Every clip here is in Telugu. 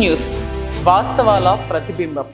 న్యూస్, వాస్తవాల ప్రతిబింబం.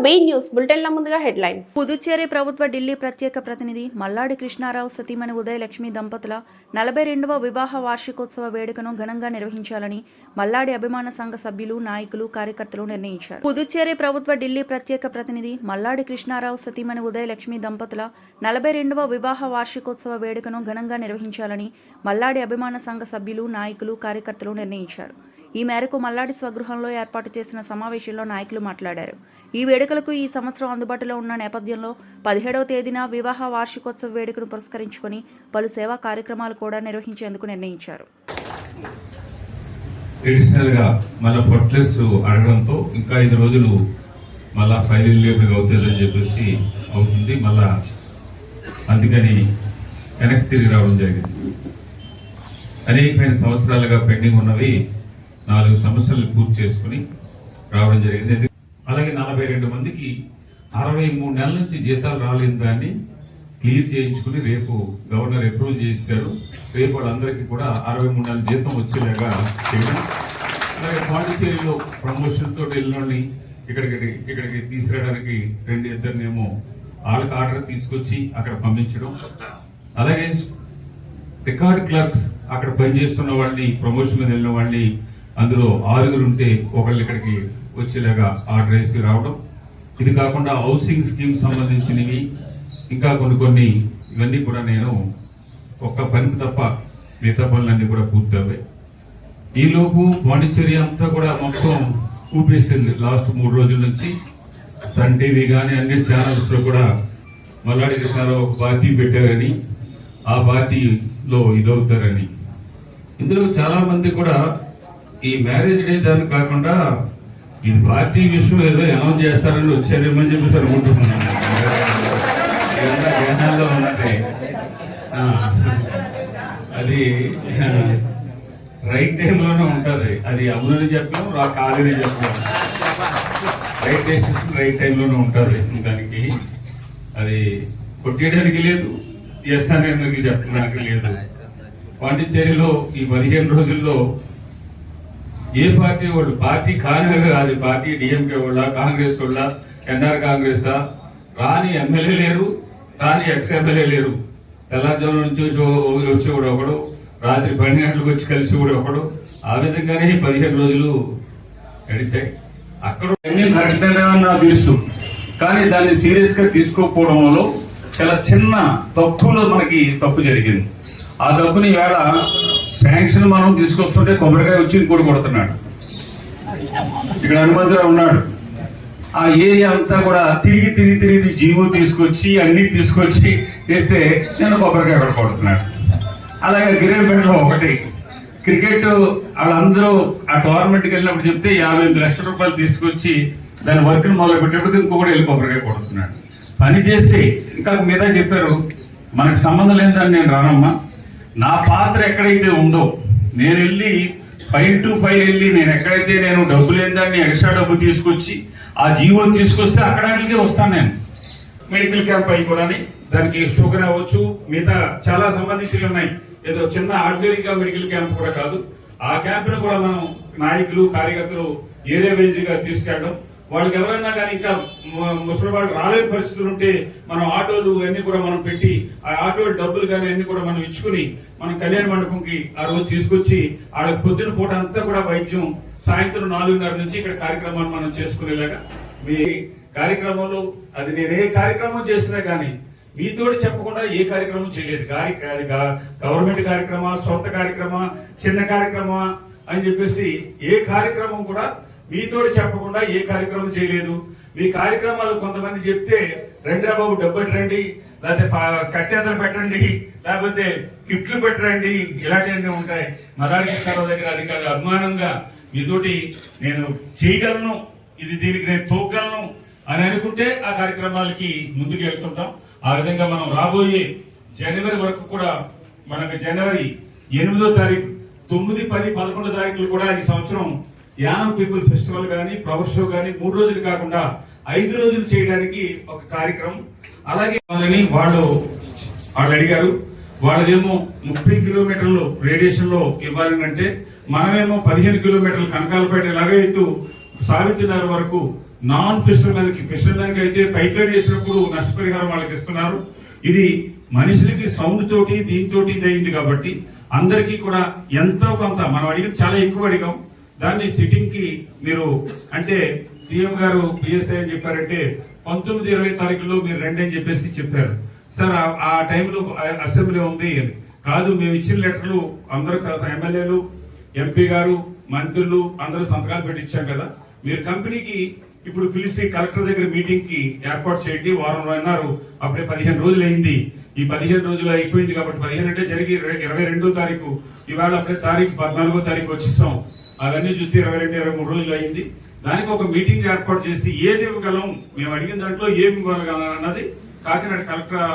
బి న్యూస్ బులెటిన్ల ముందుగా హెడ్లైన్స్. పుదుచ్చేరి ప్రభుత్వ ఢిల్లీ ప్రత్యేక ప్రతినిధి మల్లాడి కృష్ణారావు సతీమణి ఉదయలక్ష్మి దంపతుల 42వ వివాహ వార్షికోత్సవ వేడుకను ఘనంగా నిర్వహించాలని మల్లాడి అభిమాన సంఘ సభ్యులు, నాయకులు, కార్యకర్తలు నిర్ణయించారు. పుదుచ్చేరి ప్రభుత్వ ఢిల్లీ ప్రత్యేక ప్రతినిధి మల్లాడి కృష్ణారావు సతీమణి ఉదయలక్ష్మి దంపతుల 42వ వివాహ వార్షికోత్సవ వేడుకను ఘనంగా నిర్వహించాలని మల్లాడి అభిమాన సంఘ సభ్యులు, నాయకులు, కార్యకర్తలు నిర్ణయించారు. ఈ మేరకు మల్లాడి స్వగృహంలో ఏర్పాటు చేసిన సమావేశంలో నాయకులు మాట్లాడారు. ఈ వేడుకలకు ఈ సంవత్సరం అందుబాటులో ఉన్న నేపథ్యంలో 17వ తేదీన వివాహ వార్షికోత్సవ వేడుకను పురస్కరించుకొని పలు సేవా కార్యక్రమాలు కూడా నిర్వహించేందుకు నిర్ణయించారు. అడగడంతో ఇంకా 5 రోజులు మళ్ళా ఫైనల్ లేబుల్ అవుతుందని చెప్పేసి అవుతుంది. మళ్ళా అందుకని వెనక్కి తిరిగి రావడం జరిగింది. అనేకమైన సంవత్సరాలుగా పెండింగ్ ఉన్నవి 4 సమస్యలు పూర్తి చేసుకుని రావడం జరిగింది. అలాగే 42 మందికి 63 నెలల నుంచి జీతాలు రాలేని దాన్ని క్లియర్ చేయించుకుని రేపు గవర్నర్ అప్రూవ్ చేశారు. రేపు వాళ్ళందరికీ కూడా 63 నెలల జీతం వచ్చేలాగా చేయడం. అలాగే పాండిచేరిలో ప్రమోషన్ తోటి వెళ్ళినోళ్ళని ఇక్కడికి తీసుకురావడానికి 2-2 వాళ్ళకి ఆర్డర్ తీసుకొచ్చి అక్కడ పంపించడం. అలాగే రికార్డ్ క్లర్క్స్ అక్కడ పనిచేస్తున్న వాళ్ళని, ప్రమోషన్ మీద వెళ్ళిన వాళ్ళని అందులో 6 ఉంటే ఒకళ్ళు ఇక్కడికి వచ్చేలాగా ఆర్డర్ వేసి రావడం. ఇది కాకుండా హౌసింగ్ స్కీమ్ సంబంధించినవి ఇంకా కొన్ని ఇవన్నీ కూడా నేను ఒక్క పనికి తప్ప మిగతా పనులన్నీ కూడా పూర్తి అవ్వాయి. ఈలోపు పాండిచేరి అంతా కూడా మొత్తం ఊపేసింది. లాస్ట్ 3 రోజుల నుంచి సన్ టీవీ కానీ అన్ని ఛానల్స్ లో కూడా మల్లాడి కృష్ణారావు ఒక పార్టీ పెట్టారని, ఆ పార్టీలో ఇదవుతారని. ఇందులో చాలా మంది కూడా ఈ మ్యారేజ్ డే దాన్ని కాకుండా ఇది పార్టీ విషయం ఏదో అనౌన్స్ చేస్తారని వచ్చారేమని చెప్పేసి అనుకుంటున్నాను. జనాల్లో ఉన్నది అది రైట్ టైంలోనే ఉంటుంది. అది అవునని చెప్పడం, కాదని చెప్పడం. రైట్ డెసిషన్ రైట్ టైంలోనే ఉంటుంది. దానికి అది కొట్టేయడానికి లేదు, ఎస్ అనేది చెప్పడానికి లేదు. పాండిచేరిలో ఈ 15 రోజుల్లో ఏ పార్టీ వాళ్ళు, పార్టీ కాని కాదు, పార్టీ డిఎంకే వాళ్ళ, కాంగ్రెస్ వాళ్ళ, ఎన్ఆర్ కాంగ్రెస్ రాని ఎమ్మెల్యే లేరు, రాని ఎక్స్ ఎమ్మెల్యే లేరు. తెల్లజాము నుంచి వచ్చి కూడా ఒకడు, రాత్రి 12 గంటలకు వచ్చి కలిసి కూడా ఒకడు. ఆ విధంగానే 15 రోజులు గడిచాయి. అక్కడ నాకు తెలుసు, కానీ దాన్ని సీరియస్ గా తీసుకోకపోవడంలో చాలా చిన్న తప్పులో మనకి తప్పు జరిగింది. ఆ తప్పుని వేళ శాంక్షన్ మనం తీసుకొస్తుంటే కొబ్బరికాయ వచ్చి ఇంకోటి కొడుతున్నాడు. ఇక్కడ హనుమంతరావు ఉన్నాడు. ఆ ఏరియా అంతా కూడా తిరిగి జీవో తీసుకొచ్చి అన్ని తీసుకొచ్చి చేస్తే నేను కొబ్బరికాయ కూడా కొడుతున్నాడు. అలాగే గిరేపేటలో ఒకటి క్రికెట్ వాళ్ళందరూ ఆ టోర్నమెంట్కి వెళ్ళినప్పుడు చెప్తే 55 లక్షల రూపాయలు తీసుకొచ్చి దాని వర్క్ మొదలు పెట్టేప్పుడు ఇంకొకటి వెళ్ళి కొబ్బరికాయ కొడుతున్నాడు. పని చేసి ఇంకా మీద చెప్పారు, మనకు సంబంధం లేదని నేను రానమ్మా, నా పాత్ర ఎక్కడైతే ఉందో నేను వెళ్ళి 5 to 5 వెళ్ళి నేను ఎక్కడైతే నేను డబ్బు లేని దాన్ని ఎక్స్ట్రా డబ్బు తీసుకొచ్చి ఆ జీవో తీసుకొస్తే అక్కడికే వస్తాను. నేను మెడికల్ క్యాంప్ అయి కూడా దానికి షుగర్ అవ్వచ్చు, మిగతా చాలా సంబంధించి ఉన్నాయి. ఏదో చిన్న ఆర్డినరీగా మెడికల్ క్యాంప్ కూడా కాదు. ఆ క్యాంపును కూడా మనం నాయకులు, కార్యకర్తలు ఏరియా వైజ్ గా తీసుకెళ్ళడం. వాళ్ళకి ఎవరైనా కానీ ఇంకా ముసలి వాళ్ళు రాలేని పరిస్థితులు ఉంటే మనం ఆటోలు అన్ని కూడా మనం పెట్టి ఆ ఆటోలు డబ్బులు కానీ అన్ని కూడా మనం ఇచ్చుకుని మనం కళ్యాణ మండపంకి ఆ రోజు తీసుకొచ్చి వాళ్ళకి పొద్దున పూట అంతా కూడా వైద్యం, సాయంత్రం 4:30 నుంచి ఇక్కడ కార్యక్రమాన్ని మనం చేసుకునేలాగా మీ కార్యక్రమంలో అది నేను ఏ కార్యక్రమం చేసినా కానీ మీతో చెప్పకుండా ఏ కార్యక్రమం చేయలేదు. గవర్నమెంట్ కార్యక్రమా, సొంత కార్యక్రమా, చిన్న కార్యక్రమా అని చెప్పేసి ఏ కార్యక్రమం కూడా మీతో చెప్పకుండా ఏ కార్యక్రమం చేయలేదు. మీ కార్యక్రమాలు కొంతమంది చెప్తే రండిరా బాబు డబ్బు రండి, లేకపోతే కట్టేతలు పెట్టండి, లేకపోతే గిఫ్ట్లు పెట్టరండి, ఇలాంటివన్నీ ఉంటాయి. మల్లాడి కృష్ణారావు దగ్గర అది కాదు. అభిమానంగా మీతోటి నేను చేయగలను, ఇది దీనికి నేను తోగలను అని అనుకుంటే ఆ కార్యక్రమాలకి ముందుకు వెళ్తుంటాం. ఆ విధంగా మనం రాబోయే జనవరి వరకు కూడా మనకు జనవరి 8వ తారీఖు, 9, 10, 11 తారీఖులు కూడా ఈ సంవత్సరం యానం పీపుల్ ఫెస్టివల్ కానీ, ఫ్లవర్ షో కానీ 3 రోజులు కాకుండా 5 రోజులు చేయడానికి ఒక కార్యక్రమం. అలాగే వాళ్ళు అడిగారు, వాళ్ళదేమో 30 కిలోమీటర్లు రేడియేషన్ లో ఇవ్వాలని, అంటే మనమేమో 15 కిలోమీటర్లు కనకాలపేట ఎలాగైతూ సావిత్రినగర్ వరకు నాన్ ఫిషర్మెన్ కి అయితే పైప్ లైన్ వేసినప్పుడు నష్టపరిహారం వాళ్ళకి ఇస్తున్నారు. ఇది మనుషులకి సౌండ్ తోటి దీంతోటి అయింది కాబట్టి అందరికీ కూడా ఎంతో కొంత మనం అడిగింది చాలా ఎక్కువ అడిగాం. దాన్ని సిట్టింగ్ కి మీరు అంటే సీఎం గారు పిఎస్ఐ అని చెప్పారంటే 19-20 తారీఖులో మీరు రండి అని చెప్పేసి చెప్పారు. సార్ ఆ టైంలో అసెంబ్లీ ఉంది కాదు, మేము ఇచ్చిన లెటర్లు అందరూ ఎమ్మెల్యేలు, ఎంపీ గారు, మంత్రులు అందరూ సంతకాలు పెట్టి ఇచ్చాం కదా, మీరు కంపెనీకి ఇప్పుడు పిలిచి కలెక్టర్ దగ్గర మీటింగ్ కి ఏర్పాటు చేయండి. వారం అన్నారు, అప్పుడే 15 రోజులు అయింది. ఈ 15 రోజులు అయిపోయింది కాబట్టి 15 అంటే జరిగి 22వ తారీఖు, ఇవాళ అప్పుడే తారీఖు 14వ తారీఖు వచ్చేసాం. అవన్నీ చూస్తే 22-23 రోజులు అయింది. దానికి ఒక మీటింగ్ ఏర్పాటు చేసి ఏది ఇవ్వగలం, మేము అడిగిన దాంట్లో ఏమి ఇవ్వగలం అన్నది కాకినాడ కలెక్టర్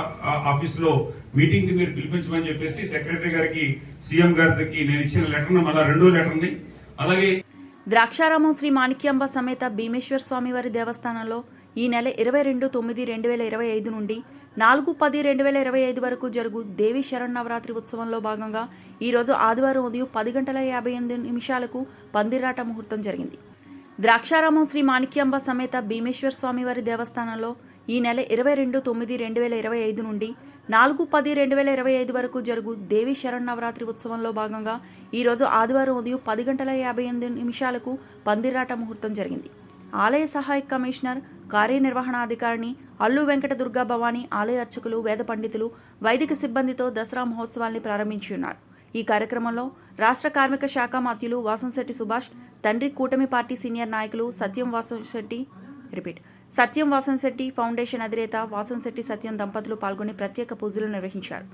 ఆఫీస్ లో మీటింగ్ కి మీరు పిలిపించమని చెప్పేసి సెక్రటరీ గారికి, సీఎం గారికి నేను ఇచ్చిన లెటర్ మళ్ళా 2వ లెటర్ని. అలాగే ద్రాక్షారామం శ్రీ మాణిక్యాంబ సమేత భీమేశ్వర స్వామివారి దేవస్థానంలో ఈ నెల 22/9/2025 నుండి 4/10/2025 వరకు జరుగు దేవి శరన్నవరాత్రి ఉత్సవంలో భాగంగా ఈరోజు ఆదివారం ఉదయం 10:58 పందిరాట ముహూర్తం జరిగింది. ద్రాక్షారామం శ్రీ మాణిక్యాంబ సమేత భీమేశ్వర స్వామివారి దేవస్థానంలో ఈ నెల 22/9/2025 నుండి 4/10/2025 వరకు జరుగు దేవి శరన్నవరాత్రి ఉత్సవంలో భాగంగా ఈరోజు ఆదివారం ఉదయం 10:58 పందిరాట ముహూర్తం జరిగింది. ఆలయ సహాయక కమిషనర్, కార్యనిర్వహణాధికారిని అల్లు వెంకట దుర్గా భవానీ, ఆలయ అర్చకులు, వేద పండితులు, వైదిక సిబ్బందితో దసరా మహోత్సవాల్ని ప్రారంభించి ఉన్నారు. ఈ కార్యక్రమంలో రాష్ట్ర కార్మిక శాఖ మంత్రులు వాసంశెట్టి సుభాష్, తండ్రి కూటమి పార్టీ సీనియర్ నాయకులు సత్యం వాసంశెట్టి ఫౌండేషన్ అధినేత వాసంశెట్టి సత్యం దంపతులు పాల్గొని ప్రత్యేక పూజలు నిర్వహించారు.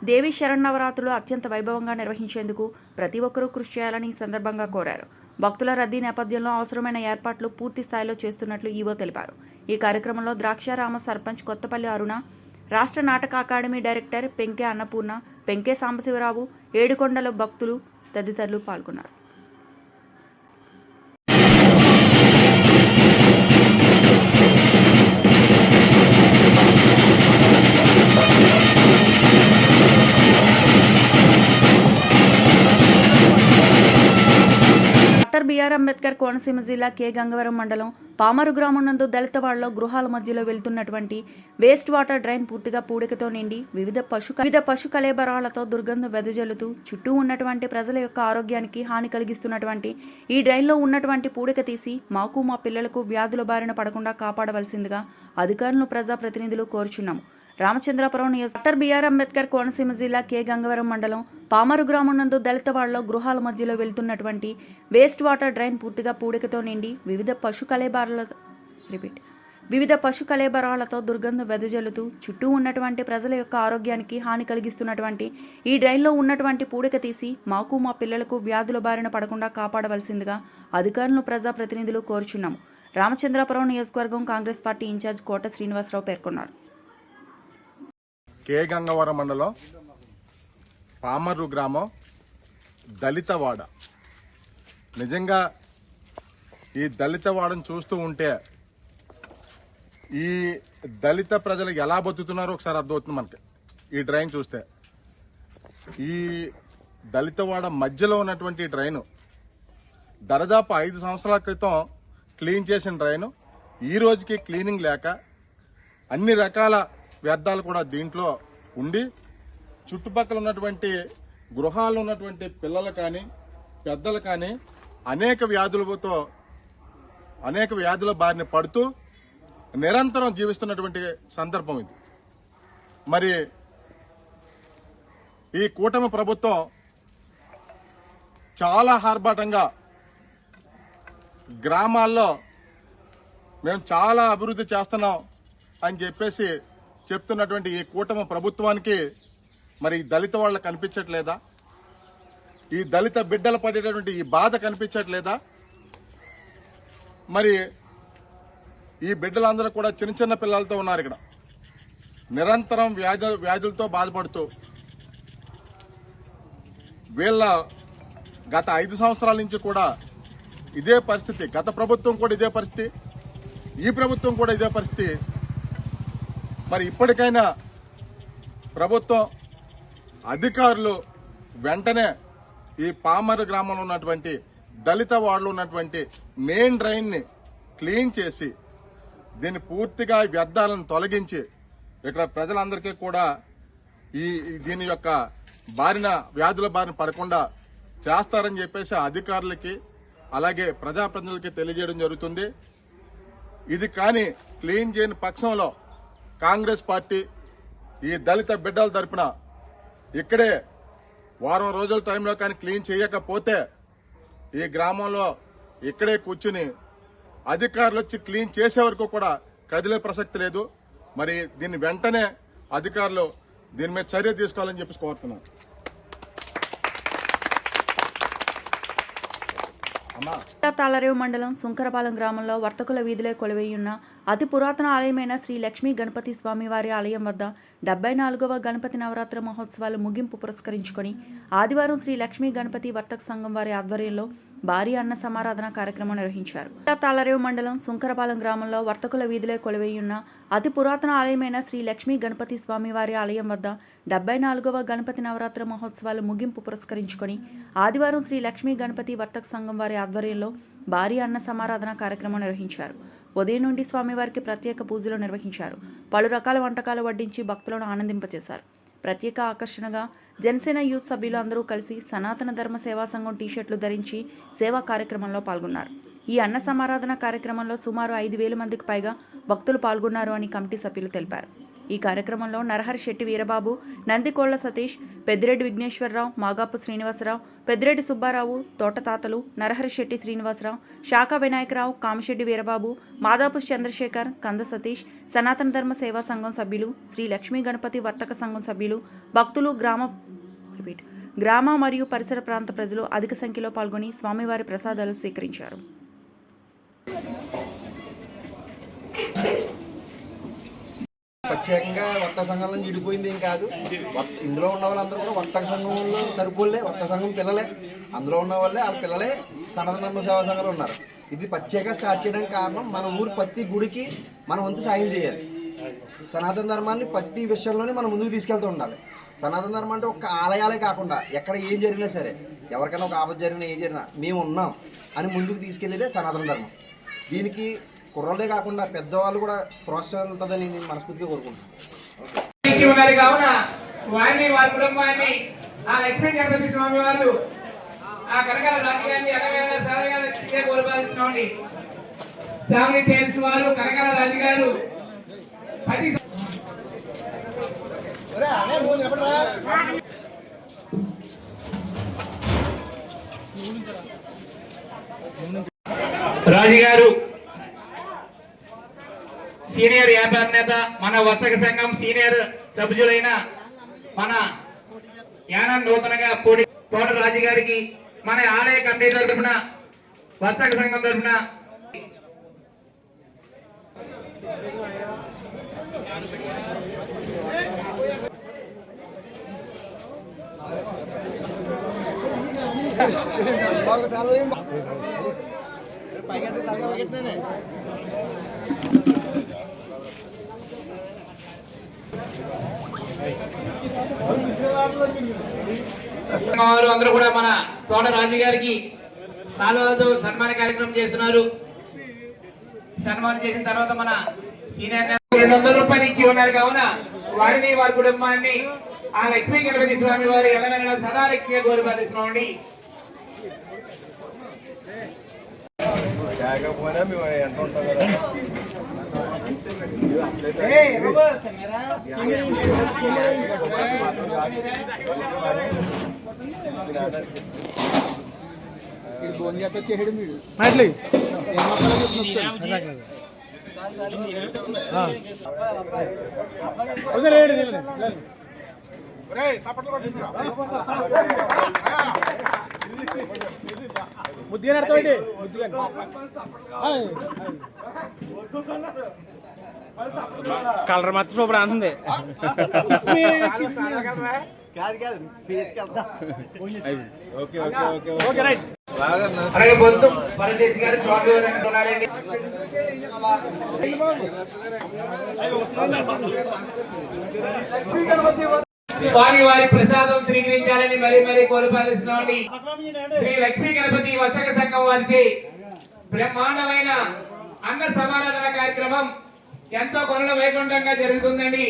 దేవి శరన్నవరాత్రులు అత్యంత వైభవంగా నిర్వహించేందుకు ప్రతి ఒక్కరూ కృషి చేయాలని ఈ సందర్భంగా కోరారు. భక్తుల రద్దీ నేపథ్యంలో అవసరమైన ఏర్పాట్లు పూర్తి స్థాయిలో చేస్తున్నట్లు ఈవో తెలిపారు. ఈ కార్యక్రమంలో ద్రాక్షారామ సర్పంచ్ కొత్తపల్లి అరుణ, రాష్ట్ర నాటక అకాడమీ డైరెక్టర్ పెంకే అన్నపూర్ణ, పెంకే సాంబశివరావు, ఏడుకొండల భక్తులు తదితరులు పాల్గొన్నారు. డాక్టర్ బిఆర్ అంబేద్కర్ కోనసీమ జిల్లా కె గంగవరం మండలం పామరు గ్రామం నందు దళితవాడలో గృహాల మధ్యలో వెళ్తున్నటువంటి వేస్ట్ వాటర్ డ్రైన్ పూర్తిగా పూడికతో నిండి వివిధ పశు కళేబరాలతో దుర్గంధం వెదజల్లుతూ చుట్టూ ఉన్నటువంటి ప్రజల యొక్క ఆరోగ్యానికి హాని కలిగిస్తున్నటువంటి ఈ డ్రైన్లో ఉన్నటువంటి పూడిక తీసి మాకు మా పిల్లలకు వ్యాధుల బారిన పడకుండా కాపాడవలసిందిగా అధికారులను ప్రజాప్రతినిధులు కోరుచున్నాము. రామచంద్రాపురం డాక్టర్ బిఆర్ అంబేద్కర్ కోనసీమ జిల్లా కె గంగవరం మండలం పామరు గ్రామం నందు దళితవాడలో గృహాల మధ్యలో వెళ్తున్నటువంటి వేస్ట్ వాటర్ డ్రైన్ పూర్తిగా పూడికతో నిండి వివిధ పశు కళేబరాలతో దుర్గంధం వెదజల్లుతూ చుట్టూ ఉన్నటువంటి ప్రజల యొక్క ఆరోగ్యానికి హాని కలిగిస్తున్నటువంటి ఈ డ్రైన్లో ఉన్నటువంటి పూడిక తీసి మాకు మా పిల్లలకు వ్యాధుల బారిన పడకుండా కాపాడవలసిందిగా అధికారులను ప్రజాప్రతినిధులు కోరుచున్నాము. రామచంద్రాపురం నియోజకవర్గం కాంగ్రెస్ పార్టీ ఇన్ఛార్జ్ కోట శ్రీనివాసరావు పేర్కొన్నారు. కే గంగవరం మండలం పామర్రు గ్రామం దళితవాడ. నిజంగా ఈ దళితవాడను చూస్తూ ఉంటే ఈ దళిత ప్రజలు ఎలా బతుకుతున్నారో ఒకసారి అర్థమవుతుంది మనకి. ఈ డ్రైన్ చూస్తే ఈ దళితవాడ మధ్యలో ఉన్నటువంటి డ్రైను దాదాపు 5 సంవత్సరాల క్రితం క్లీన్ చేసిన డ్రైను ఈ రోజుకి క్లీనింగ్ లేక అన్ని రకాల వ్యర్థాలు కూడా దీంట్లో ఉండి చుట్టుపక్కల ఉన్నటువంటి గృహాల్లో ఉన్నటువంటి పిల్లలు కానీ పెద్దలు కానీ అనేక వ్యాధుల బారిన పడుతూ నిరంతరం జీవిస్తున్నటువంటి సందర్భం ఇది. మరి ఈ కూటమి ప్రభుత్వం చాలా ఆర్భాటంగా గ్రామాల్లో మేము చాలా అభివృద్ధి చేస్తున్నాం అని చెప్పేసి చెప్తున్నటువంటి ఈ కూటమి ప్రభుత్వానికి మరి దళిత వాళ్ళకి కనిపించట్లేదా? ఈ దళిత బిడ్డలు పడేటటువంటి ఈ బాధ కనిపించట్లేదా? మరి ఈ బిడ్డలందరూ కూడా చిన్న చిన్న పిల్లలతో ఉన్నారు. ఇక్కడ నిరంతరం వ్యాధులతో బాధపడుతూ వీళ్ళ గత 5 సంవత్సరాల నుంచి కూడా ఇదే పరిస్థితి. గత ప్రభుత్వం కూడా ఇదే పరిస్థితి, ఈ ప్రభుత్వం కూడా ఇదే పరిస్థితి. మరి ఇప్పటికైనా ప్రభుత్వం అధికారులు వెంటనే ఈ పామరు గ్రామంలో ఉన్నటువంటి దళిత వార్డులో ఉన్నటువంటి మెయిన్ డ్రైన్ ని క్లీన్ చేసి దీన్ని పూర్తిగా వ్యర్థాలను తొలగించి ఇక్కడ ప్రజలందరికీ కూడా దీని యొక్క వ్యాధుల బారిన పడకుండా చేస్తారని చెప్పేసి అధికారులకి అలాగే ప్రజాప్రతినిధులకి తెలియజేయడం జరుగుతుంది. ఇది కానీ క్లీన్ చేయని పక్షంలో కాంగ్రెస్ పార్టీ ఈ దళిత బిడ్డల తరపున ఇక్కడే వారం రోజుల టైంలో కానీ క్లీన్ చేయకపోతే ఈ గ్రామంలో ఇక్కడే కూర్చుని అధికారులు వచ్చి క్లీన్ చేసే వరకు కూడా కదిలే ప్రసక్తి లేదు. మరి దీన్ని వెంటనే అధికారులు దీని మీద చర్య తీసుకోవాలని చెప్పి కోరుతున్నాను. తాళరేవు మండలం సుంకరపాలెం గ్రామంలో వర్తకుల వీధిలో కొలువైయున్న అతి పురాతన ఆలయమైన శ్రీ లక్ష్మీ గణపతి స్వామివారి ఆలయం వద్ద 74వ గణపతి నవరాత్రి మహోత్సవాలు ముగింపు పురస్కరించుకొని ఆదివారం శ్రీ లక్ష్మీ గణపతి వర్తక సంఘం వారి ఆధ్వర్యంలో భారీ అన్న సమారాధన కార్యక్రమం నిర్వహించారు. తాళరేవు మండలం సుంకరపాలెం గ్రామంలో వర్తకుల వీధిలో కొలువైయున్న అతి పురాతన ఆలయమైన శ్రీ లక్ష్మీ గణపతి స్వామివారి ఆలయం వద్ద 74వ గణపతి నవరాత్రి మహోత్సవాలు ముగింపు పురస్కరించుకొని ఆదివారం శ్రీ లక్ష్మీ గణపతి వర్తక సంఘం వారి ఆధ్వర్యంలో భారీ అన్న సమారాధన కార్యక్రమం నిర్వహించారు. ఉదయం నుండి స్వామివారికి ప్రత్యేక పూజలు నిర్వహించారు. పలు రకాల వంటకాలు వడ్డించి భక్తులను ఆనందింపచేశారు. ప్రత్యేక ఆకర్షణగా జనసేన యూత్ సభ్యులు అందరూ కలిసి సనాతన ధర్మ సేవా సంఘం టీషర్ట్లు ధరించి సేవా కార్యక్రమంలో పాల్గొన్నారు. ఈ అన్న సమారాధన కార్యక్రమంలో సుమారు 5,000 మందికి పైగా భక్తులు పాల్గొన్నారు అని కమిటీ సభ్యులు తెలిపారు. ఈ కార్యక్రమంలో నరహరి శెట్టి వీరబాబు, నందికోళ్ల సతీష్, పెద్దిరెడ్డి విఘ్నేశ్వరరావు, మాగాపు శ్రీనివాసరావు, పెద్దిరెడ్డి సుబ్బారావు, తోటతాతలు, నరహరి శెట్టి శ్రీనివాసరావు, శాఖ వినాయకరావు, కామశెట్టి వీరబాబు, మాదాపు చంద్రశేఖర్, కంద సతీష్, సనాతన ధర్మ సేవా సంఘం సభ్యులు, శ్రీ లక్ష్మీ గణపతి వర్తక సంఘం సభ్యులు, భక్తులు, గ్రామ మరియు పరిసర ప్రాంత ప్రజలు అధిక సంఖ్యలో పాల్గొని స్వామివారి ప్రసాదాలు స్వీకరించారు. ప్రత్యేకంగా వర్తక సంఘం నుంచి విడిపోయింది ఏం కాదు. ఇందులో ఉన్న వాళ్ళందరూ కూడా వర్తక సంఘంలో తరపులే, వర్తక సంఘం పిల్లలే. అందులో ఉన్న వాళ్ళే ఆ పిల్లలే సనాతన ధర్మ సేవా సంఘంలో ఉన్నారు. ఇది ప్రత్యేకంగా స్టార్ట్ చేయడానికి కారణం మన ఊరు ప్రతి గుడికి మన వంతు సాయం చేయాలి. సనాతన ధర్మాన్ని ప్రతి విషయంలోనే మనం ముందుకు తీసుకెళ్తూ ఉండాలి. సనాతన ధర్మం అంటే ఒక ఆలయాలే కాకుండా ఎక్కడ ఏం జరిగినా సరే, ఎవరికైనా ఒక ఆపద జరిగినా ఏం జరిగినా మేము ఉన్నాం అని ముందుకు తీసుకెళ్ళేదే సనాతన ధర్మం. దీనికి కుర్రలే కాకుండా పెద్దవాళ్ళు కూడా ప్రోత్సాహం ఉంటుందని నేను మనస్ఫూర్తిగా కోరుకుంటున్నాను. కావున వారిని వారి కుటుంబాన్ని ఆ లక్ష్మీ గణపతి స్వామి వారు ఆ కనకాల రాజుగారిని ఎలాగైనా కోరుకోవాల్సినోండి. ఫ్యామిలీ టైల్స్ వారు కనకాల రాజు గారు 10 రాజుగారు సీనియర్ వ్యాపార నేత, మన వర్తక సంఘం సీనియర్ సభ్యులైన మన యానం నూతనగా పూడి తోట రాజు గారికి మన ఆలయ కమిటీ తరఫున వర్తక సంఘం తరఫున వారు అందరూ కూడా మన తోట రాజు గారికి సాల్వాలతో సన్మాన కార్యక్రమం చేస్తున్నారు. సన్మానం చేసిన తర్వాత మన సీనియర్ 200 రూపాయలు ఇచ్చి ఉన్నారు. కావున వారిని వారి కుటుంబాన్ని ఆ లక్ష్మీ గణపతి స్వామి వారు ఎలాగైనా సదా లక్ష్మిగా కోరుపాలిస్తున్నామండి. ముద్దుగా అర్థమైంది. కలర్ మాత్రం సూపర్ అంటుంది. అలాగే బొద్దు పరదేశ్ గారు స్వామి ఉన్నారండి. స్వామి వారి ప్రసాదం స్వీకరించాలని మరీ కోరుపాలిస్తున్నామండి. శ్రీ లక్ష్మీ గణపతి వర్తక సంఘం వారిచే బ్రహ్మాండమైన అన్న సమారాధన కార్యక్రమం ఎంతో కొనల వైకుంఠంగా జరుగుతుందండి.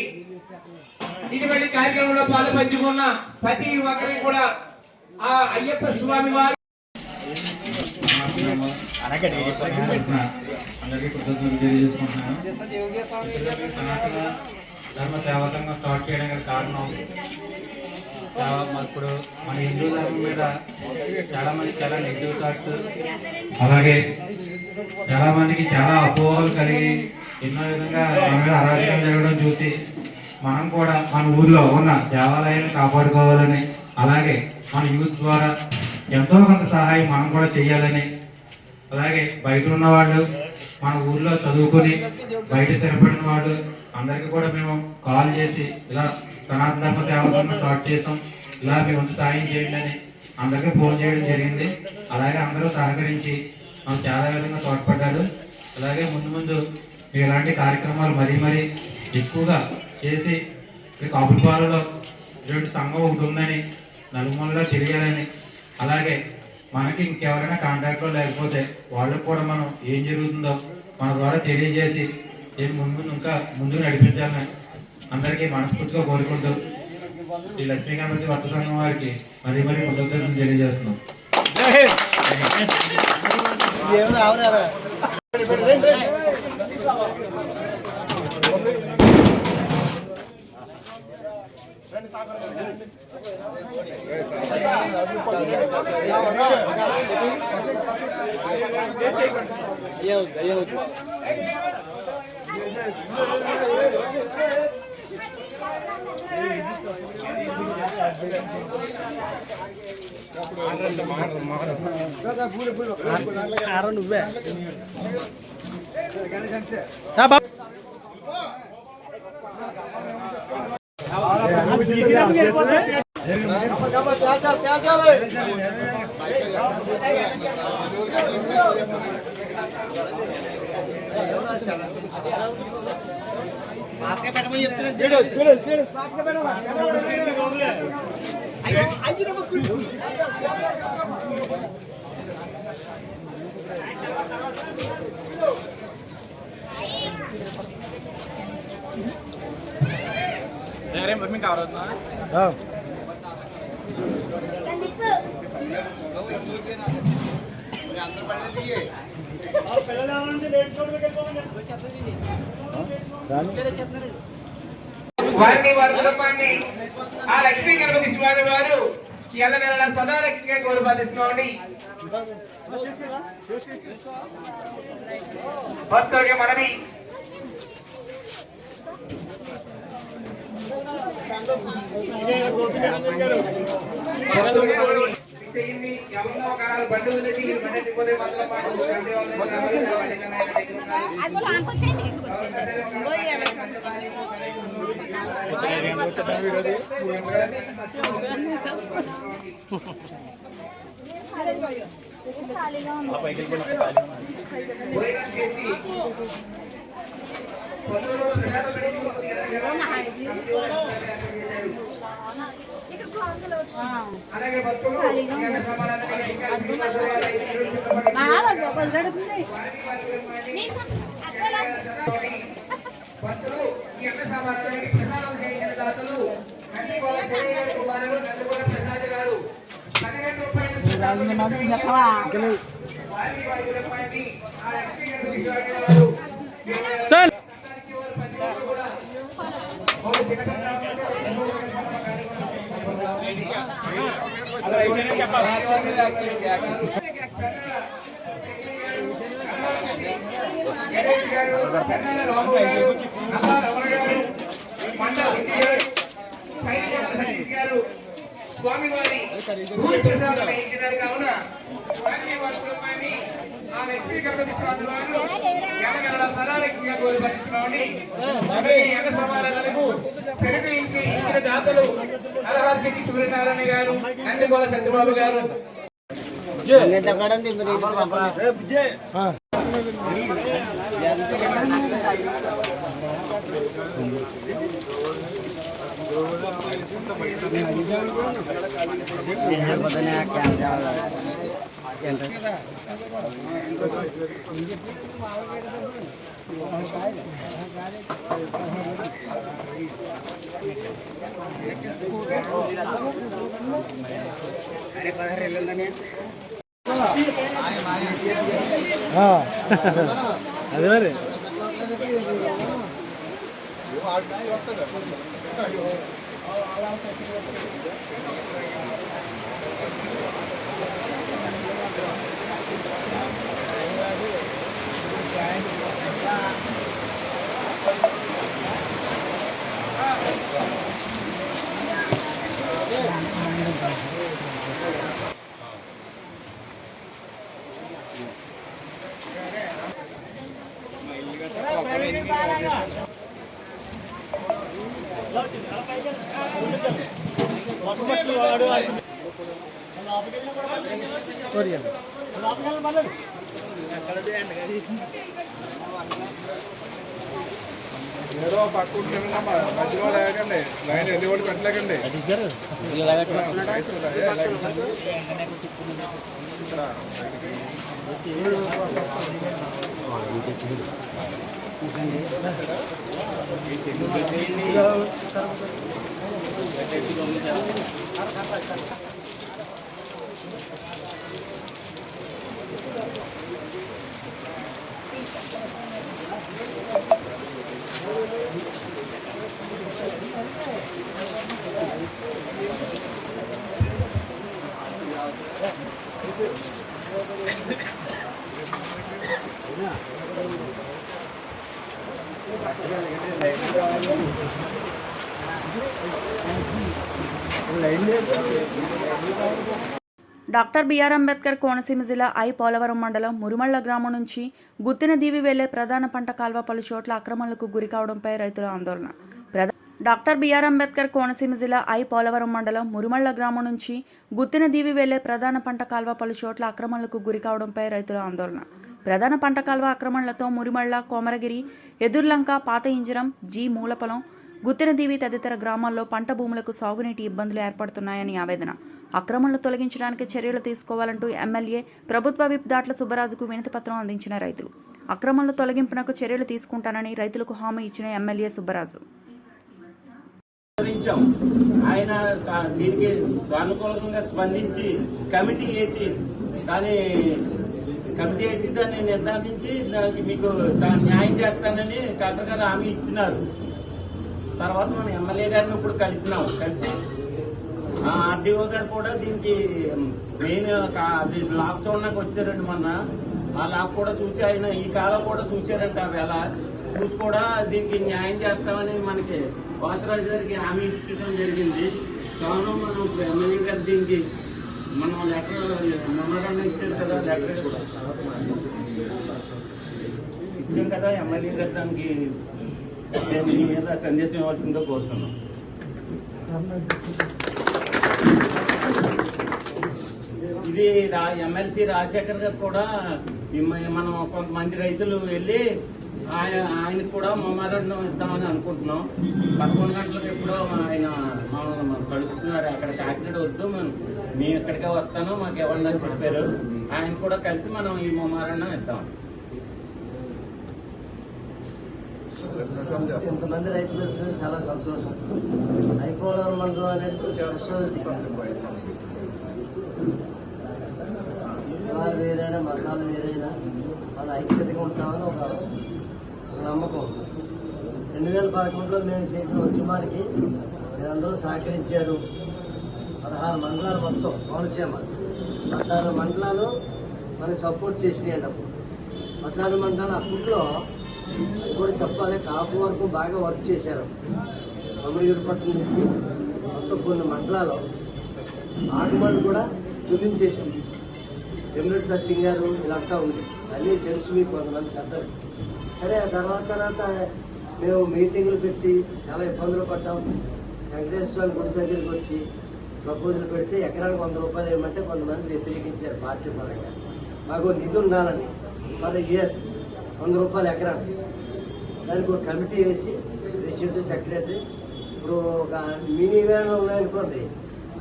ఇటువంటి కార్యక్రమంలో పాలు పంచుకున్న ప్రతి ఒక్కరికి కూడా ఆ అయ్యప్ప స్వామి వారు అందరికీ కృతజ్ఞతలు తెలియజేసుకుంటున్నాను. సనాతన ధర్మ సేవా సంఘం స్టార్ట్ చేయడానికి కారణం ఇప్పుడు మన హిందూ ధర్మం మీద చాలా నెగిటివ్ థాట్స్, అలాగే చాలా మందికి చాలా అపోహలు కలిగి ఎన్నో విధంగా మన మీద అరాచకాలు జరగడం చూసి మనం కూడా మన ఊర్లో ఉన్న దేవాలయాన్ని కాపాడుకోవాలని, అలాగే మన యూత్ ద్వారా ఎంతో కొంత సహాయం మనం కూడా చేయాలని, అలాగే బయట ఉన్న వాళ్ళు మన ఊర్లో చదువుకొని బయట స్థిరపడిన వాళ్ళు అందరికీ కూడా మేము కాల్ చేసి ఇలా సనాతన ధర్మ సేవలను స్టార్ట్ చేసాం, ఇలా మీ వంతు సాయం చేయండి అని అందరికీ ఫోన్ చేయడం జరిగింది. అలాగే అందరూ సహకరించి మాకు చాలా విధంగా తోడ్పడ్డారు. అలాగే ముందు మీరు ఇలాంటి కార్యక్రమాలు మరీ ఎక్కువగా చేసి కాపులపాలలో ఇటువంటి సంఘం ఒకటి ఉందని నలుమూలలో తెలియాలని, అలాగే మనకి ఇంకెవరైనా కాంటాక్ట్లో లేకపోతే వాళ్ళకు కూడా మనం ఏం జరుగుతుందో మన ద్వారా తెలియజేసి దీన్ని ఇంకా ముందుకు నడిపించాలని అందరికీ మనస్ఫూర్తిగా కోరుకుంటూ ఈ లక్ష్మీ గణపతి వర్త సంఘం వారికి మరీ కృతజ్ఞతలు తెలియజేస్తున్నాం. నువ్వే వారి కుటుంబాన్ని ఆ లక్ష్మీ గణపతి స్వామి వారు నెల సదాలక్ష్మిగా గౌరవిస్తున్నామండి. భక్తులకి మనని బండి అలాగే భక్తులు ఈ అన్న సమారానికి ప్రసాదం చేయించిన దాతలు కుమారులు నందిగోడ ప్రసాద్ గారు 12 రూపాయలు స్వామి వారి ప్రసాదం ఇచ్చినారు కావున స్వామి వారి కుటుంబాన్ని ఆ లక్ష్మీ గణపతి స్వామి వారు సదాలక్ష్మిగా గౌరవిస్తున్నామని అన్న సమారాధనకు పెరుగు ఇచ్చిన దాతలు నరహర్ శెట్టి సూర్యనారాయణ గారు, నందిగోల సత్యబాబు గారు. అదే మరి ఏదో పట్టుకుంటున్నా మధ్యలో లేకండి లైన్ ఎన్ని ఓడి పెట్టలేకండి డాక్టర్ బిఆర్ అంబేద్కర్ కోనసీమ జిల్లా పోలవరం మండలం మురిమళ్ల గ్రామం నుంచి గుత్తిన దీవి వెళ్లే ప్రధాన పంట కాల్వ పలు చోట్ల అక్రమాలకు గురి కావడంపై రైతుల ఆందోళన. డాక్టర్ బిఆర్ అంబేద్కర్ కోనసీమ జిల్లా పోలవరం మండలం మురిమళ్ల గ్రామం నుంచి గుత్తిన దీవి వెళ్లే ప్రధాన పంట కాల్వ పలు చోట్ల అక్రమాలకు గురి కావడంపై రైతుల ఆందోళన. ప్రధాన పంట కాల్వ ఆక్రమణలతో మురిమళ్ల, కోమరగిరి, ఎదుర్లంక, పాత ఇంజరం, జీ మూలపొలం, గుత్తిన దీవి తదితర గ్రామాల్లో పంట భూములకు సాగునీటి ఇబ్బందులు ఏర్పడుతున్నాయని ఆవేదన. అక్రమణలు తొలగించడానికి చర్యలు తీసుకోవాలంటూ ఎమ్మెల్యే ప్రభుత్వ విప్ దాట్ల సుబ్బరాజుకు వినతిపత్రం అందించిన రైతులు. అక్రమణల తొలగింపునకు చర్యలు తీసుకుంటానని రైతులకు హామీ ఇచ్చిన ఎమ్మెల్యే సుబ్బరాజు. ఆయన దీనికి అనుకూలంగా స్పందించి కమిటీ వేసి దాన్ని నిర్ధారించి దానికి మీకు న్యాయం చేస్తానని కలెక్టర్ గారు హామీ ఇచ్చినారు. తర్వాత మన ఎమ్మెల్యే గారిని ఇప్పుడు కలిసి ఆర్డీఓ గారు కూడా దీనికి మెయిన్ లాక్ చూడడానికి వచ్చారండి. మొన్న ఆ లాక్ కూడా చూసి ఆయన ఈ కాలం కూడా చూశారంట. వేళ చూసి కూడా దీనికి న్యాయం చేస్తామని మనకి వాసరాజు గారికి హామీ ఇచ్చడం జరిగింది. కావున మనం ఎమ్మెల్యే గారు దీనికి మనం లెటర్ మెమోరాండం ఇచ్చారు కదా, లెటర్ కూడా ఇచ్చాం కదా ఎమ్మెల్యే గారు. దానికి సందేశం ఇవ్వాల్సిందో కోరుతున్నాం. ఇది ఎమ్మెల్సీ రాజశేఖర్ గారు కూడా మనం కొంతమంది రైతులు వెళ్ళి ఆయనకు కూడా మెమోరాండం ఇద్దామని అనుకుంటున్నాం. 11 గంటలకు ఎప్పుడో ఆయన కలుపుతున్నారు. అక్కడ కాకినాడ వద్దు, మేము ఇక్కడికే వస్తాను, మాకు ఇవ్వండి అని చెప్పారు. ఆయన కూడా కలిసి మనం ఈ మెమోరాండం ఇద్దాం. ఇంతమంది రైతులు చాలా సంతోషం. పోలవరం మండలం అనేది కులాలు వేరైనా మతాలు వేరైనా మన ఐక్యతగా ఉంటామని ఒక నమ్మకం. 2011లో మేము చేసిన ఉద్యమానికి మీరందరూ సహకరించారు. 16 మండలాలు మొత్తం కోనసీమ 16 మండలాలు మనకి సపోర్ట్ చేసినాయండి. అప్పుడు 14 మండలాలు అప్పట్లో అది కూడా చెప్పాలి, కాపు వరకు బాగా వర్క్ చేశారు. కొమ్మరిపట్నం నుంచి మొత్తం కొన్ని మండలాలు ఆగమని కూడా చూపించేశాం. ఎమ్మెల్యే సచిన్ గారు ఇదంతా ఉంది, అన్నీ తెలుసు మీకు కొంతమంది పెద్దలు. సరే ఆ తర్వాత మేము మీటింగులు పెట్టి చాలా ఇబ్బందులు పడ్డాం. వెంకటేశ్వర గుడి దగ్గరికి వచ్చి ప్రపోజల్ పెడితే ఎకరానికి 100 రూపాయలు ఏమంటే కొంతమంది వ్యతిరేకించారు పార్టీ పరంగా. మాకు నిధి ఉండాలని పర్ ఇయర్ 100 రూపాయలు ఎకరానికి. దానికి ఒక కమిటీ వేసి ప్రెసిడెంట్ సెక్రటరీ ఇప్పుడు ఒక మినీ వ్యాన్ ఉన్నాయనుకోండి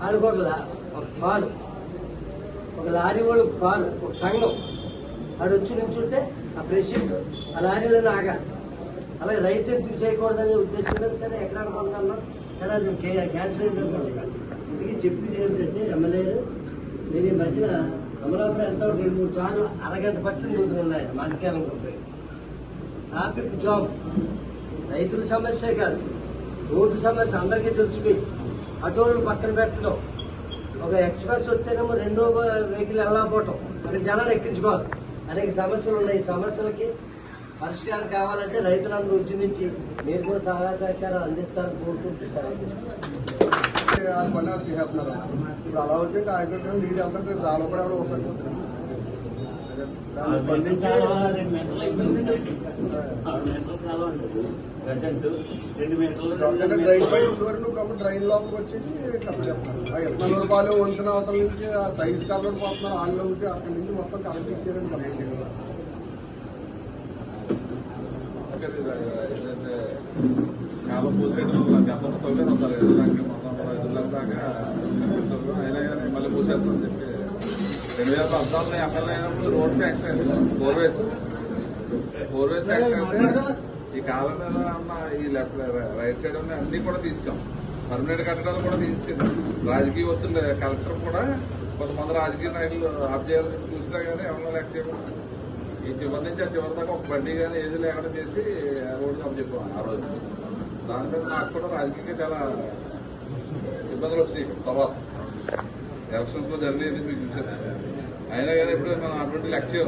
వాళ్ళకి ఒక కారు, ఒక లారీ వాళ్ళు కారు, ఒక సంఘం ఆడు వచ్చి నుంచుంటే ఆ ప్రెసిడెంట్ ఆ లారీలను ఆగాలి. అలాగే రైతు ఎందుకు చేయకూడదనే ఉద్దేశంలో సరే ఎక్కడ అనుకుంటున్నాం సరే అది క్యాన్సిల్ అయిందనుకోండి. ఇంటికి చెప్పింది ఏంటంటే ఎమ్మెల్యేలు నేను ఈ మధ్యన అమలాపురం వెళ్తా 2-3 సార్లు అరగంట పట్టిన రోజులు ఉన్నాయి మాణిక్యాలం ఉంటుంది. ట్రాఫిక్ జామ్ రైతుల సమస్యే కాదు, రోడ్డు సమస్య అందరికీ తెలిసిపోయి ఆటోలను పక్కన పెట్టడం, ఒక ఎక్స్ప్రెస్ వస్తేనేమో రెండో వెహికల్ వెళ్ళకపోవటం, అక్కడ జనాలు ఎక్కించుకోవాలి, అనేక సమస్యలు ఉన్నాయి. ఈ సమస్యలకి పరిష్కారం కావాలంటే రైతులందరూ ఉద్యమించి మీరు కూడా సహాయ సహకారాలు అందిస్తారని కోరుకుంటూ చేస్తున్నారు. ఇప్పుడు అలా వచ్చే కార్యక్రమం నీరు అంతా దాని కూడా ఒకసారి డ్రైన్ లోపలికి వచ్చేసి రూపాయలు వంతున అవతల నుంచి ఆ సైజ్ కలర్ పోతున్నారు. ఆన్లో ఉంటే అక్కడి నుంచి మొత్తం కలెక్ట్ చేసేయడం కలెక్ట్ ఏదైతే కాలం పూసేయడం గతంలో తొలగారు వస్తారు మొత్తం 5 దాకా అయినా కానీ మళ్ళీ పూసేస్తామని చెప్పి 2014 ఎమ్మెల్యే అయినప్పుడు రోడ్స్ యాక్ట్ అయింది. ఫోర్వేస్ యాక్ట్ అంటే ఈ కాలం మీద ఉన్న ఈ లెఫ్ట్ రైట్ సైడ్ ఉన్న అన్ని కూడా తీసాం. పర్మనెంట్ కట్టడాలు కూడా తీసేది. రాజకీయ ఒత్తిడి కలెక్టర్ కూడా కొంతమంది రాజకీయ నాయకులు ఆఫ్ చేయాలని చూసినా కానీ ఎవరిలో లెక్క చేయకుండా ఈ చివరి నుంచి ఆ చివరి దాకా ఒక బండి కానీ ఏది లేకుండా చేసి రోడ్డు అప్పు చెప్పాం ఆ రోజు. దాని మీద నాకు కూడా రాజకీయంగా చాలా ఇబ్బందులు వచ్చినాయి. తర్వాత ఎలక్షన్స్ లో జరిగేది మీకు చూసారు. అయినా కానీ ఇప్పుడు మనం అటువంటి లక్ష్యం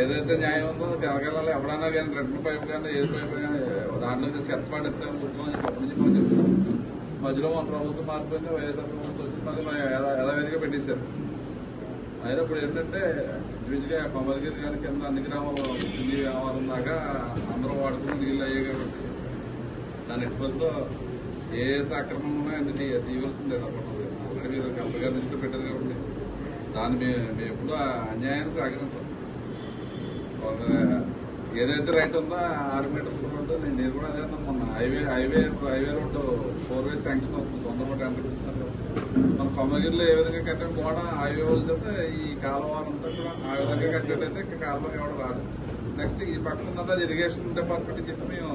ఏదైతే న్యాయం ఉందో జనగణాలు ఎవడన్నా కానీ రెండు పైపు కానీ ఏది పైపు కానీ దాంట్లో నుంచి చెత్త పాడిస్తాం కూర్చోమని అప్పటి నుంచి మనం చెప్తాం. మధ్యలో మన ప్రభుత్వం మారిపోయింది, వైఎస్ఆర్ ప్రభుత్వం వచ్చి మళ్ళీ యథావిధిగా పెట్టేశారు. అయినా ఇప్పుడు ఏంటంటే ఇంచుమించుగా కొమరగిరి కానీ కింద అన్ని గ్రామాలు ఢిల్లీ గ్రామాలు దాకా అందరూ వాడుకుని నీళ్ళు అయ్యాయి కాబట్టి దాని ఎటువంటి ఏ అక్రమం ఉన్నాయో తీయవలసిందే తప్పకుండా. ఆల్రెడీ మీరు కలెక్టర్ గారి దృష్టిలో పెట్టారు కాబట్టి దాన్ని మేము ఎప్పుడూ అన్యాయాన్ని సాగించాం. ఏదైతే రైట్ ఉందో 6 మీటర్ల రోడ్డు నేను కూడా అదే మొన్న హైవే రోడ్డు 4 వే శాంక్షన్ అవుతుంది. 100 ఎంటర్ ఇచ్చినారు. మన కొమ్మగిరిలో ఏ విధంగా కట్టాం కూడా హైవే వాళ్ళు చెప్తే ఈ కాలువలంతా కూడా ఆ విధంగా కట్టినట్టయితే కాలువ ఎవరు రాదు. నెక్స్ట్ ఈ పక్కన ఉందంటే అది ఇరిగేషన్ డిపార్ట్మెంట్ చెప్పి మేము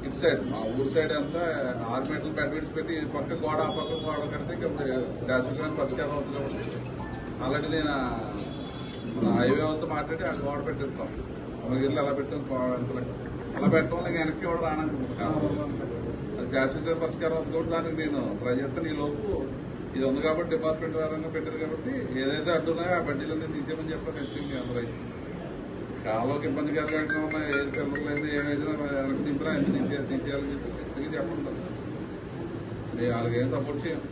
ఇటు సైడ్ మా ఊరు సైడ్ అంతా 6 మీటర్లు బెడ్ విడిచిపెట్టి ఈ పక్క గోడ ఆ పక్క గోడ కడితే ఇంకా శాశ్వతంగా పరిష్కారం అవుతుంది కాబట్టి ఆల్రెడీ నేను హైవే అంతా మాట్లాడి ఆ గోడ పెట్టిస్తాం. కొమ్మగిరిలో అలా పెట్టాం. అలా పెట్టడం వల్ల వెనక్కి కూడా రాననుకుంటున్నాను. అది శాశ్వత పరిష్కారం అవుతుంది కాబట్టి దానికి నేను ట్రై చేస్తాను. ఈ లోపు ఇది ఉంది కాబట్టి డిపార్ట్మెంట్ వారంగా పెట్టారు కాబట్టి ఏదైతే అడ్డున్నాయో ఆ బడ్డీలన్నీ తీసేయమని చెప్పారు. ఖచ్చితంగా అందరూ అయితే కాలువకి ఇబ్బందికరంగా ఉన్న ఏది పిల్లలు ఏమైనా వెనక్కి దింపినా అన్ని తీసేయాలని చెప్పి ఖచ్చితంగా చెప్పంటారు. నేను వాళ్ళకి ఏం సపోర్ట్ చేయం.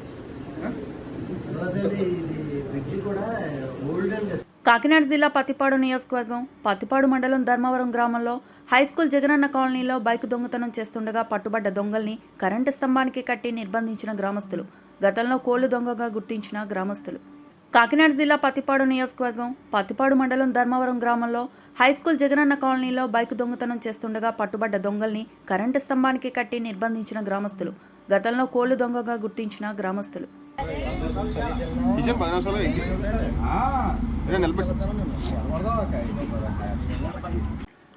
కాకినాడ జిల్లా పత్తిపాడు నియోజకవర్గం పత్తిపాడు మండలం ధర్మవరం గ్రామంలో హైస్కూల్ జగనన్న కాలనీలో బైక్ దొంగతనం చేస్తుండగా పట్టుబడ్డ దొంగల్ని కరెంటు స్తంభానికి కట్టి నిర్బంధించిన గ్రామస్తులు. గతంలో కోళ్లు దొంగగా గుర్తించిన గ్రామస్తులు. కాకినాడ జిల్లా పత్తిపాడు నియోజకవర్గం పత్తిపాడు మండలం ధర్మవరం గ్రామంలో హైస్కూల్ జగనన్న కాలనీలో బైక్ దొంగతనం చేస్తుండగా పట్టుబడ్డ దొంగల్ని కరెంటు స్తంభానికి కట్టి నిర్బంధించిన గ్రామస్తులు. గతంలో కోళ్లు దొంగగా గుర్తించిన గ్రామస్తులు.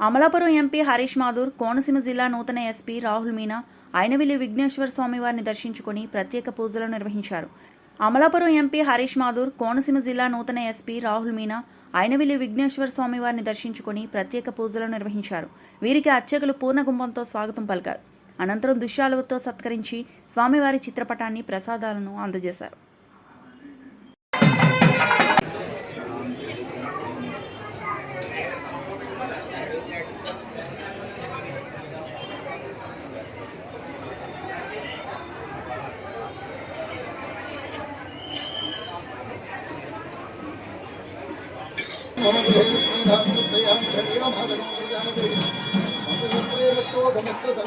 అమలాపురం ఎంపీ హరీష్ మాథూర్ కోనసీమ జిల్లా నూతన ఎస్పీ రాహుల్ మీనా అయినవిల్లి విఘ్నేశ్వర స్వామి వారిని దర్శించుకుని ప్రత్యేక పూజలు నిర్వహించారు. అమలాపురం ఎంపీ హరీష్ మాథూర్ కోనసీమ జిల్లా నూతన ఎస్పీ రాహుల్ మీనా అయినవిల్లి విఘ్నేశ్వర స్వామి వారిని దర్శించుకుని ప్రత్యేక పూజలు నిర్వహించారు. వీరికి అర్చకులు పూర్ణగుంభంతో స్వాగతం పలికారు. అనంతరం దుశ్శాలువతో సత్కరించి స్వామివారి చిత్రపటాన్ని ప్రసాదాలను అందజేశారు. సమస్త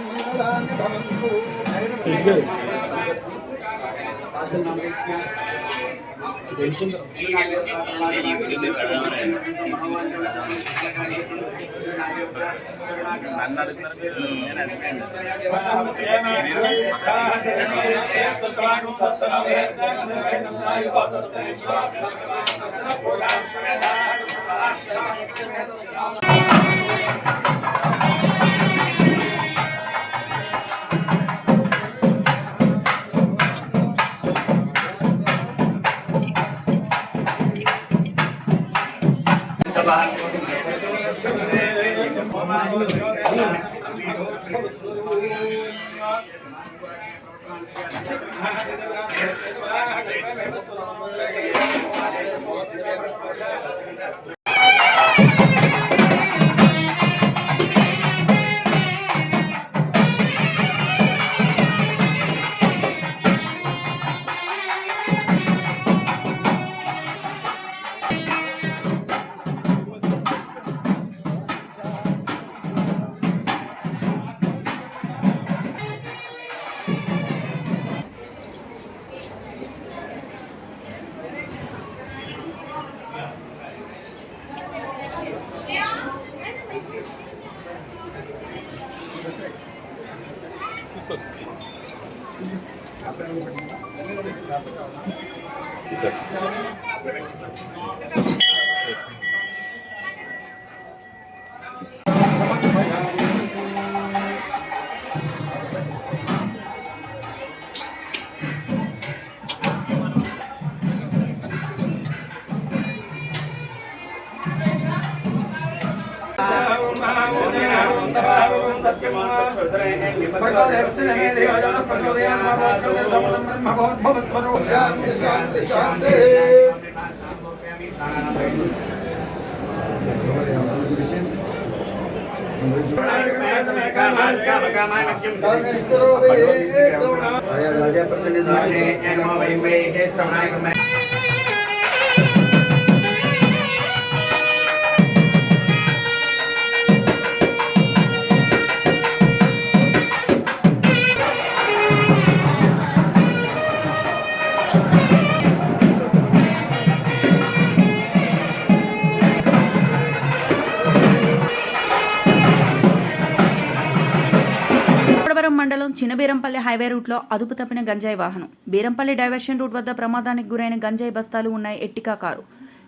మండలం చిన్న బీరంపల్లి హైవే రూట్లో అదుపు తప్పిన గంజాయి వాహనం. బీరంపల్లి డైవర్షన్ రూట్ వద్ద ప్రమాదానికి గురైన గంజాయి బస్తాలు ఉన్నాయి ఎట్టికా కారు.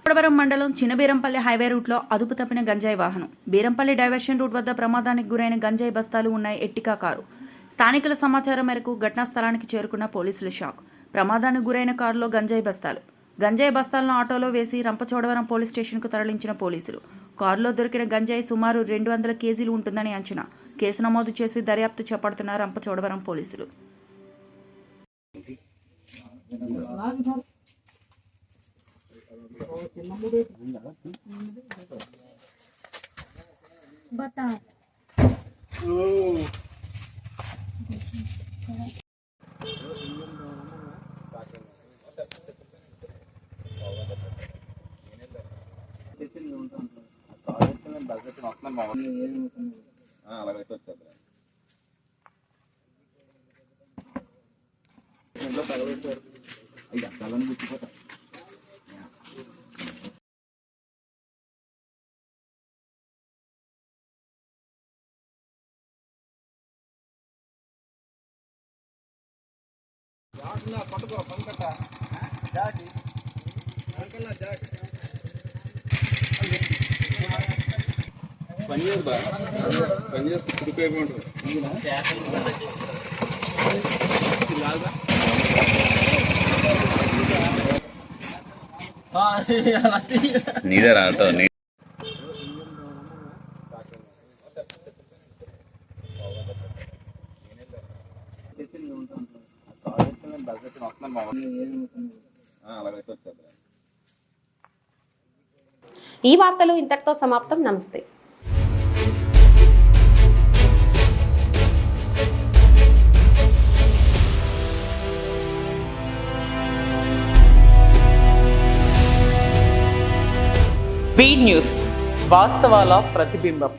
కోడవరం మండలం చిన్న బీరంపల్లి హైవే రూట్లో అదుపు తప్పిన గంజాయి వాహనం. బీరంపల్లి డైవర్షన్ రూట్ వద్ద ప్రమాదానికి గురైన గంజాయి బస్తాలు ఉన్నాయి ఎట్టికా కారు. స్థానికుల సమాచారం మేరకు ఘటనా స్థలానికి చేరుకున్న పోలీసులు షాక్. ప్రమాదానికి గురైన కారులో గంజాయి బస్తాలను ఆటోలో వేసి రంపచోడవరం పోలీస్ స్టేషన్కు తరలించిన పోలీసులు. కారులో దొరికిన గంజాయి సుమారు 200 కేజీలు ఉంటుందని అంచనా. కేసు నమోదు చేసి దర్యాప్తు చేపడుతున్న రంపచోడవరం పోలీసులు. నీదే ఆటో ఈ వార్తలు ఇంతటితో సమాప్తం. నమస్తే. బీ న్యూస్, వాస్తవాల ప్రతిబింబం.